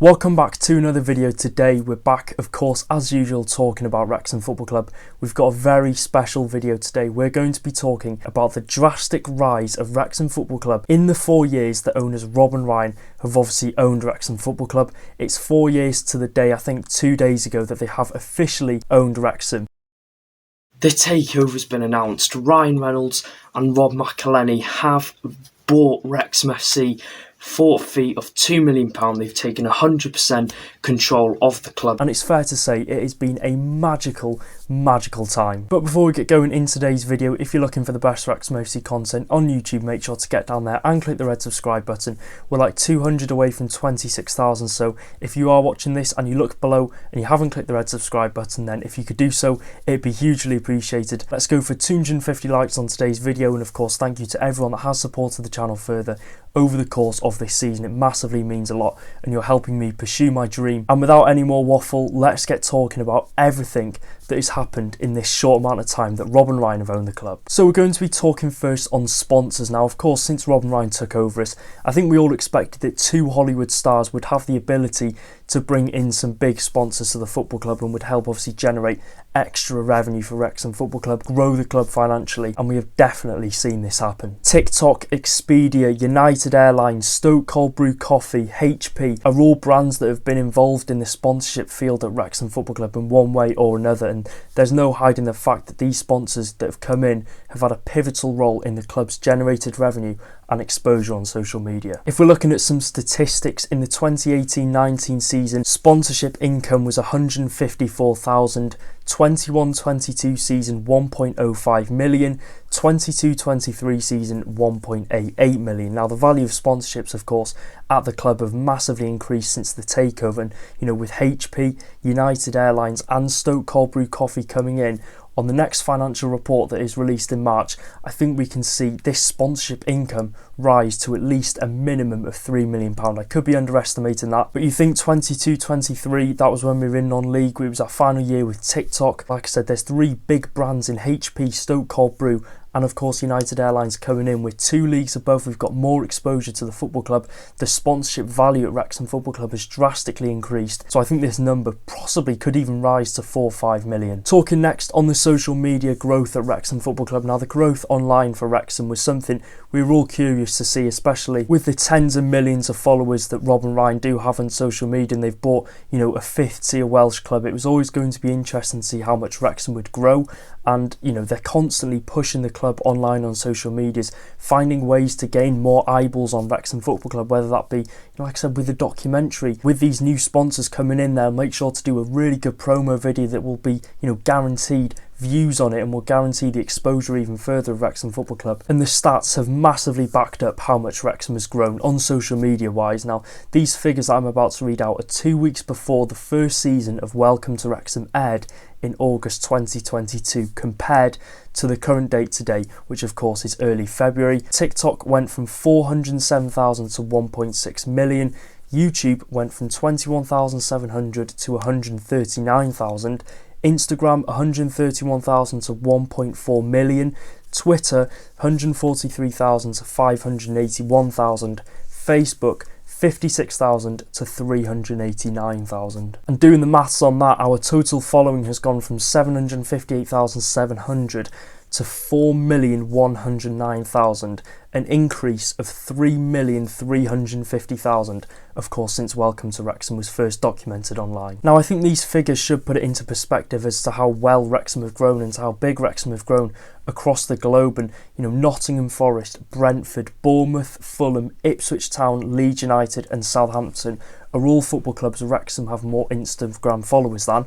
Welcome back to another video. Today we're back, of course, as usual, talking about Wrexham Football Club. We've got a very special video today. We're going to be talking about the drastic rise of Wrexham Football Club in the 4 years that owners Rob and Ryan have obviously owned Wrexham Football Club. It's 4 years to the day, I think 2 days ago, that they have officially owned Wrexham. The takeover has been announced. Ryan Reynolds and Rob McElhenney have bought Wrexham FC for a fee of £2 million. They've taken 100% control of the club, and it's fair to say it has been a magical time. But before we get going in today's video, if you're looking for the best Wrexham FC content on YouTube, make sure to get down there and click the red subscribe button. We're like 200 away from 26,000, so if you are watching this and you look below and you haven't clicked the red subscribe button, then if you could do so, it'd be hugely appreciated. Let's go for 250 likes on today's video, and of course thank you to everyone that has supported the channel further over the course of this season. It massively means a lot, and you're helping me pursue my dream. And without any more waffle, let's get talking about everything that has happened in this short amount of time that Rob and Ryan have owned the club. So we're going to be talking first on sponsors. Now, of course, since Rob and Ryan took over it, I think we all expected that two Hollywood stars would have the ability to bring in some big sponsors to the football club and would help obviously generate extra revenue for Wrexham Football Club, grow the club financially, and we have definitely seen this happen. TikTok, Expedia, United Airlines, Stoke Cold Brew Coffee, HP are all brands that have been involved in the sponsorship field at Wrexham Football Club in one way or another, and there's no hiding the fact that these sponsors that have come in have had a pivotal role in the club's generated revenue and exposure on social media. If we're looking at some statistics, in the 2018-19 season, sponsorship income was 154,000, 21-22 season 1.05 million, 22-23 season 1.88 million. Now the value of sponsorships, of course, at the club have massively increased since the takeover, and with HP, United Airlines and Stoke Cold Brew Coffee coming in on the next financial report that is released in March, I think we can see this sponsorship income rise to at least a minimum of £3 million. I could be underestimating that, but you think 22-23, that was when we were in non-league, it was our final year with TikTok. Like I said, there's three big brands in HP, Stoke Cold Brew, and of course United Airlines coming in with 2 leagues above. We've got more exposure to the football club. The sponsorship value at Wrexham Football Club has drastically increased, so I think this number possibly could even rise to 4 or 5 million. Talking next on the social media growth at Wrexham Football Club. Now the growth online for Wrexham was something we were all curious to see, especially with the tens of millions of followers that Rob and Ryan do have on social media, and they've bought a fifth tier Welsh club. It was always going to be interesting to see how much Wrexham would grow, and they're constantly pushing the club online on social medias, finding ways to gain more eyeballs on Wrexham Football Club, whether that be, like I said, with the documentary, with these new sponsors coming in there. Make sure to do a really good promo video that will be, guaranteed views on it and will guarantee the exposure even further of Wrexham Football Club. And the stats have massively backed up how much Wrexham has grown on social media wise. Now these figures that I'm about to read out are 2 weeks before the first season of Welcome to Wrexham aired in August 2022 compared to the current date today, which of course is early February. TikTok went from 407,000 to 1.6 million. YouTube went from 21,700 to 139,000. Instagram 131,000 to 1.4 million. Twitter 143,000 to 581,000. Facebook 56,000 to 389,000. And doing the maths on that, our total following has gone from 758,700 to 4,109,000, an increase of 3,350,000, of course, since Welcome to Wrexham was first documented online. Now I think these figures should put it into perspective as to how well Wrexham have grown and to how big Wrexham have grown across the globe. And Nottingham Forest, Brentford, Bournemouth, Fulham, Ipswich Town, Leeds United and Southampton are all football clubs Wrexham have more Instagram followers than.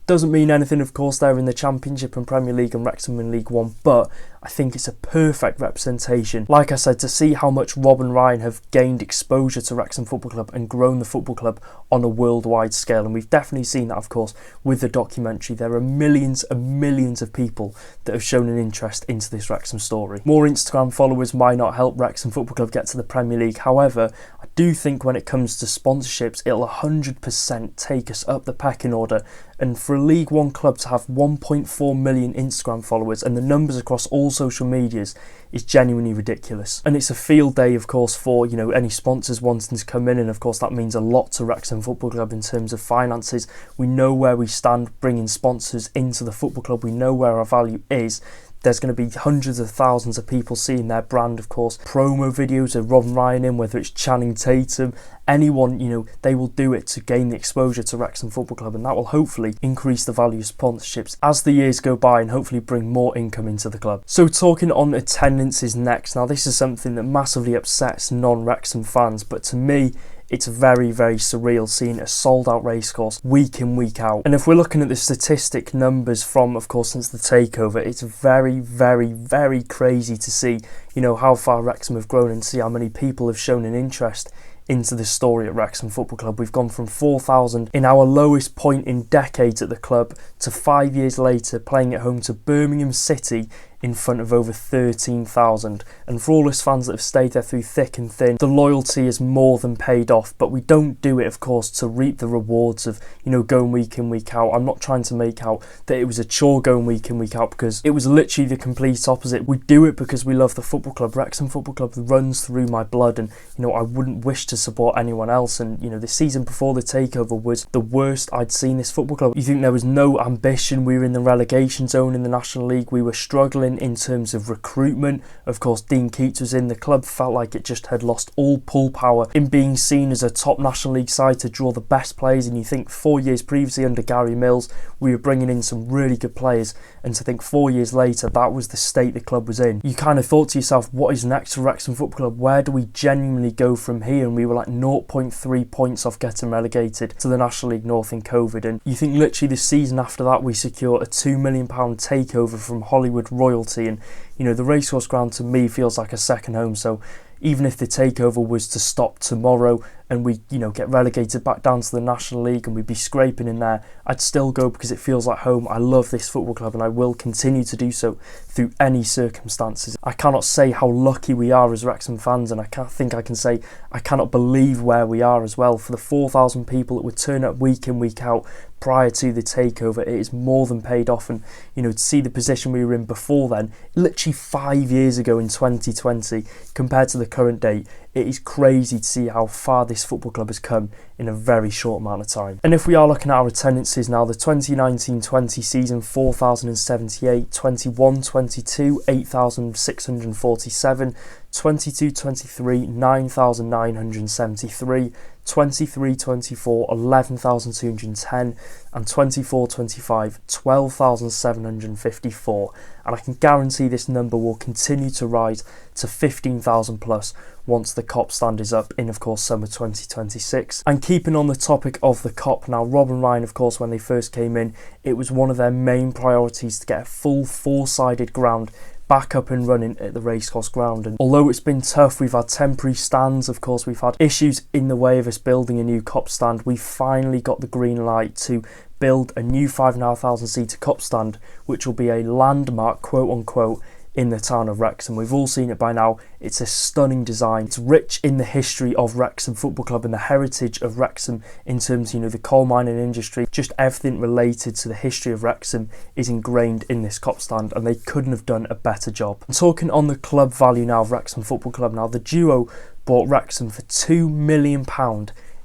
Doesn't mean anything, of course, they're in the Championship and Premier League and Wrexham in League One, but I think it's a perfect representation, like I said, to see how much Rob and Ryan have gained exposure to Wrexham Football Club and grown the football club on a worldwide scale. And we've definitely seen that, of course, with the documentary. There are millions and millions of people that have shown an interest into this Wrexham story. More Instagram followers might not help Wrexham Football Club get to the Premier League. However, I do think when it comes to sponsorships, it'll 100% take us up the pecking order. And for a League One club to have 1.4 million Instagram followers, and the numbers across all all social medias is genuinely ridiculous. And it's a field day, of course, for, you know, any sponsors wanting to come in, and of course that means a lot to Wrexham Football Club in terms of finances. We know where we stand bringing sponsors into the football club. We know where our value is. There's going to be hundreds of thousands of people seeing their brand, of course. Promo videos of Rob Ryan in, whether it's Channing Tatum, anyone, you know, they will do it to gain the exposure to Wrexham Football Club, and that will hopefully increase the value of sponsorships as the years go by and hopefully bring more income into the club. So talking on attendances next. Now this is something that massively upsets non-Wrexham fans, but to me, it's very, very surreal seeing a sold-out racecourse week in, week out. And if we're looking at the statistic numbers from, of course, since the takeover, it's very, very, very crazy to see, you know, how far Wrexham have grown and see how many people have shown an interest into the story at Wrexham Football Club. We've gone from 4,000 in our lowest point in decades at the club to 5 years later playing at home to Birmingham City in front of over 13,000. And for all us fans that have stayed there through thick and thin, the loyalty is more than paid off. But we don't do it, of course, to reap the rewards of, you know, going week in, week out. I'm not trying to make out that it was a chore going week in, week out, because it was literally the complete opposite. We do it because we love the football club. Wrexham Football Club runs through my blood, and, you know, I wouldn't wish to support anyone else. And, you know, the season before the takeover was the worst I'd seen this football club. You think there was no ambition. We were in the relegation zone in the National League. We were struggling in terms of recruitment. Of course, Dean Keats was in. The club felt like it just had lost all pull power in being seen as a top National League side to draw the best players. And you think 4 years previously under Gary Mills, we were bringing in some really good players, and to think 4 years later that was the state the club was in, you kind of thought to yourself, what is next for Wrexham Football Club? Where do we genuinely go from here? And we were like 0.3 points off getting relegated to the National League North in COVID. And you think literally the season after that we secure a £2 million takeover from Hollywood royalty, and, you know, the Racehorse Ground to me feels like a second home. So even if the takeover was to stop tomorrow and we, you know, get relegated back down to the National League and we'd be scraping in there, I'd still go because it feels like home. I love this football club and I will continue to do so through any circumstances. I cannot say how lucky we are as Wrexham fans, and I can say I cannot believe where we are as well. For the 4,000 people that would turn up week in, week out prior to the takeover, it is more than paid off. And, you know, to see the position we were in before then, literally 5 years ago in 2020, compared to the current date, it is crazy to see how far this football club has come in a very short amount of time. And if we are looking at our attendances now, the 2019-20 season, 4,078, 21-22, 8,647, 22-23, 9,973, 23-24, 11,210, and 24-25, 12,754. And I can guarantee this number will continue to rise to 15,000 plus once the COP stand is up in, of course, summer 2026. And keeping on the topic of the COP now, Rob and Ryan, of course, when they first came in, it was one of their main priorities to get a full four-sided ground back up and running at the Racecourse Ground. And although it's been tough, we've had temporary stands, of course, we've had issues in the way of us building a new COP stand, we finally got the green light to build a new 5,500 seater COP stand, which will be a landmark, quote unquote, in the town of Wrexham. We've all seen it by now. It's a stunning design. It's rich in the history of Wrexham Football Club and the heritage of Wrexham in terms, you know, the coal mining industry. Just everything related to the history of Wrexham is ingrained in this COP stand, and they couldn't have done a better job. And talking on the club value now of Wrexham Football Club now, the duo bought Wrexham for £2 million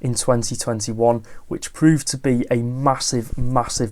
in 2021, which proved to be a massive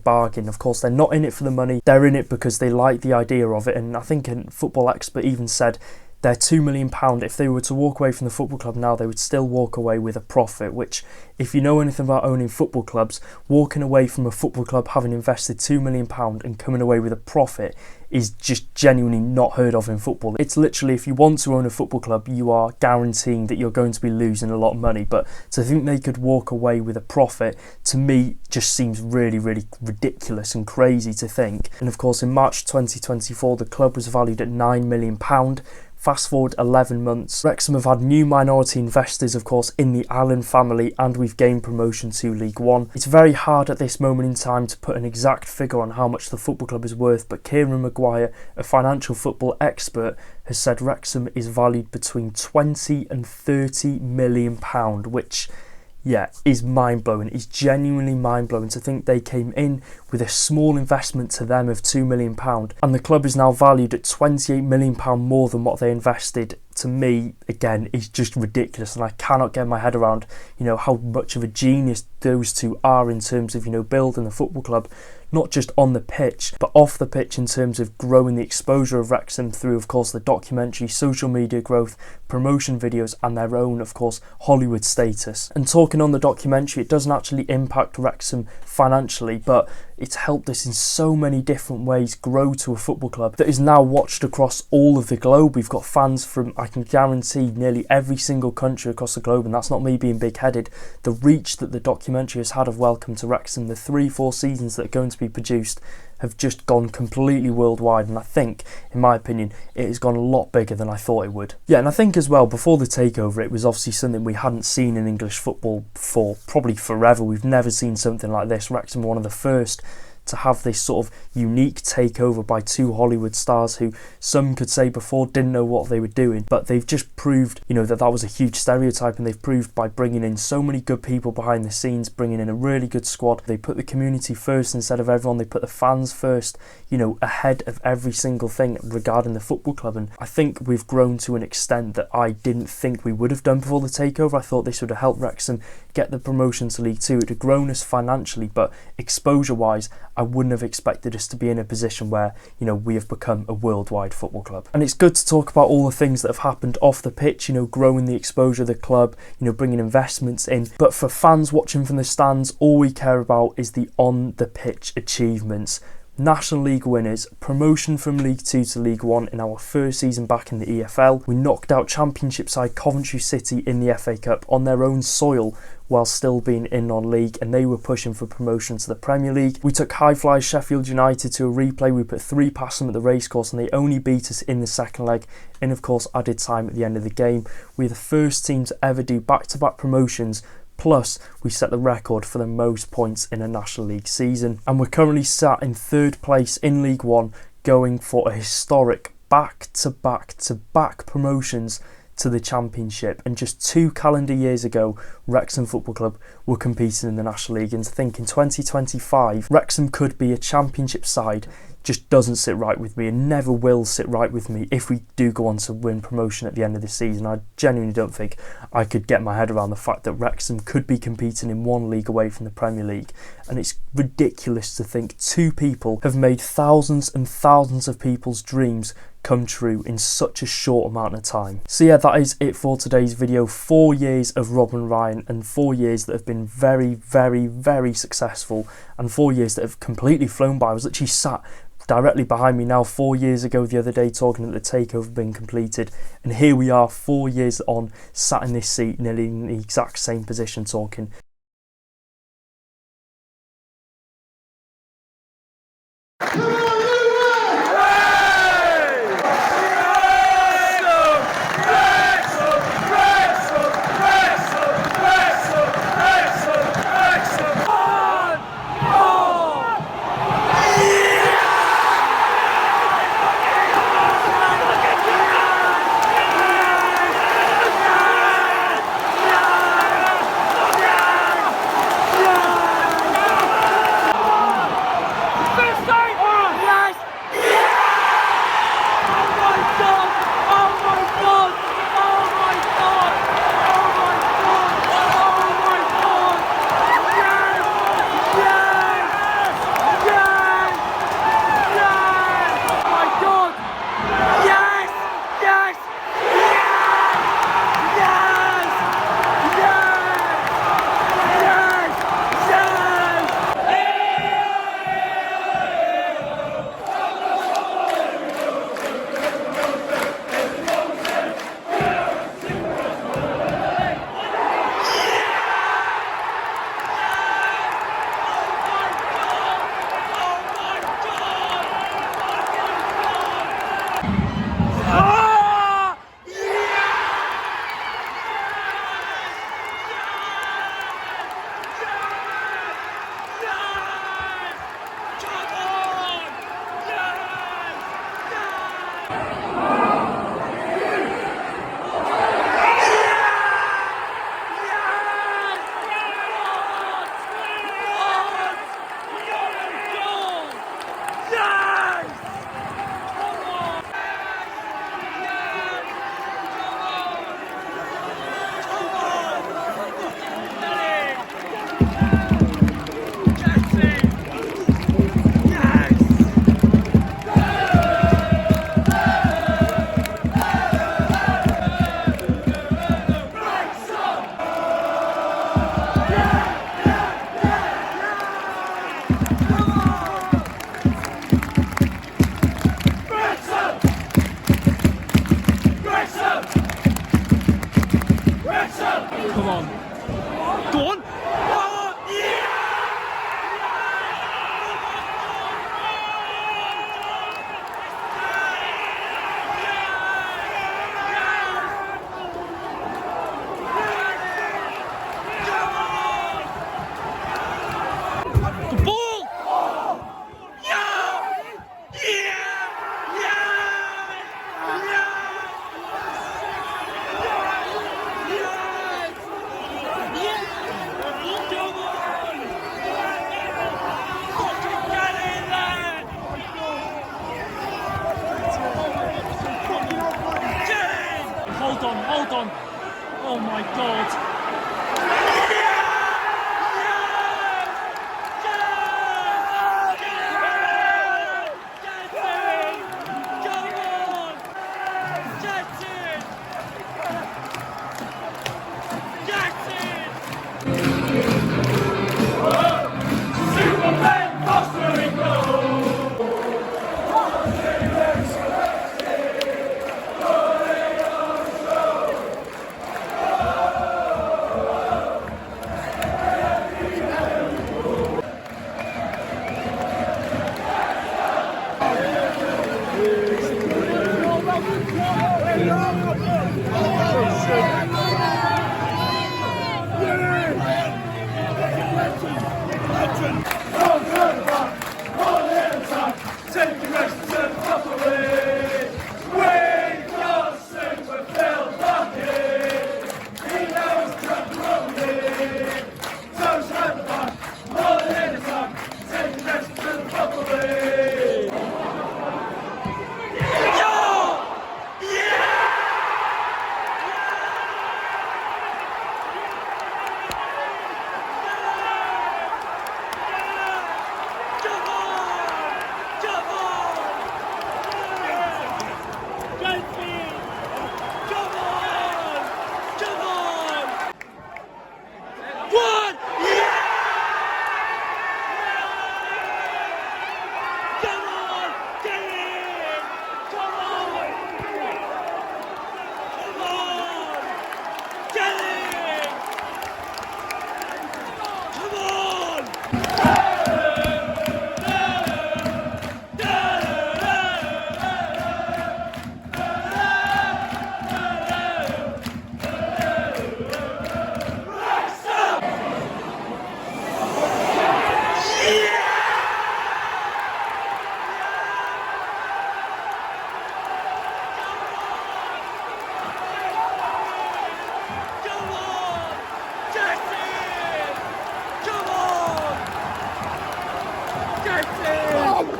bargain. Of course, they're not in it for the money, they're in it because they like the idea of it. And I think a football expert even said their £2 million, if they were to walk away from the football club now, they would still walk away with a profit, which, if you know anything about owning football clubs, walking away from a football club having invested £2 million and coming away with a profit is just genuinely not heard of in football. It's literally, if you want to own a football club, you are guaranteeing that you're going to be losing a lot of money. But to think they could walk away with a profit, to me, just seems really ridiculous and crazy to think. And of course, in March 2024, the club was valued at £9 million. Fast forward 11 months, Wrexham have had new minority investors, of course, in the Allen family, and we've gained promotion to League One. It's very hard at this moment in time to put an exact figure on how much the football club is worth, but Kieran Maguire, a financial football expert, has said Wrexham is valued between £20 and £30 million, which yeah, is mind-blowing. It's genuinely mind-blowing to think they came in with a small investment to them of £2 million, and the club is now valued at £28 million more than what they invested. To me, again, is just ridiculous, and I cannot get my head around, how much of a genius those two are in terms of, building the football club, not just on the pitch, but off the pitch in terms of growing the exposure of Wrexham through, of course, the documentary, social media growth, promotion videos, and their own, of course, Hollywood status. And talking on the documentary, it doesn't actually impact Wrexham financially, but it's helped us in so many different ways grow to a football club that is now watched across all of the globe. We've got fans from, I can guarantee, nearly every single country across the globe, and that's not me being big-headed. The reach that the documentary has had of Welcome to Wrexham, the 3-4 seasons that are going to be produced, have just gone completely worldwide, and I think, in my opinion, it has gone a lot bigger than I thought it would. Yeah, and I think as well, before the takeover, it was obviously something we hadn't seen in English football for probably forever. We've never seen something like this. Wrexham were one of the first to have this sort of unique takeover by two Hollywood stars who some could say before didn't know what they were doing, but they've just proved, that was a huge stereotype, and they've proved by bringing in so many good people behind the scenes, bringing in a really good squad. They put the community first instead of everyone. They put the fans first, ahead of every single thing regarding the football club, and I think we've grown to an extent that I didn't think we would have done before the takeover. I thought this would have helped Wrexham get the promotion to League Two. It would have grown us financially, but exposure-wise, I wouldn't have expected us to be in a position where, we have become a worldwide football club. And it's good to talk about all the things that have happened off the pitch, growing the exposure of the club, bringing investments in. But for fans watching from the stands, all we care about is the on-the-pitch achievements. National League winners, promotion from League 2 to League 1 in our first season back in the EFL. We knocked out Championship side Coventry City in the FA Cup on their own soil while still being in non-league, and they were pushing for promotion to the Premier League. We took high flyers Sheffield United to a replay. We put 3 past them at the racecourse, and they only beat us in the second leg in, of course, added time at the end of the game. We're the first team to ever do back-to-back promotions. Plus, we set the record for the most points in a National League season. And we're currently sat in 3rd place in League One, going for a historic back-to-back promotions to the Championship. And just 2 calendar years ago, Wrexham Football Club were competing in the National League. And to think in 2025, Wrexham could be a Championship side just doesn't sit right with me, and never will sit right with me if we do go on to win promotion at the end of this season. I genuinely don't think I could get my head around the fact that Wrexham could be competing in one league away from the Premier League, and it's ridiculous to think 2 people have made thousands and thousands of people's dreams come true in such a short amount of time. So yeah, that is it for today's video. 4 years of Rob and Ryan, and 4 years that have been very, very, very successful, and 4 years that have completely flown by. I was literally sat directly behind me now 4 years ago the other day talking at the takeover being completed, and here we are 4 years on, sat in this seat nearly in the exact same position talking.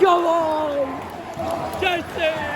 Go on! Jesse!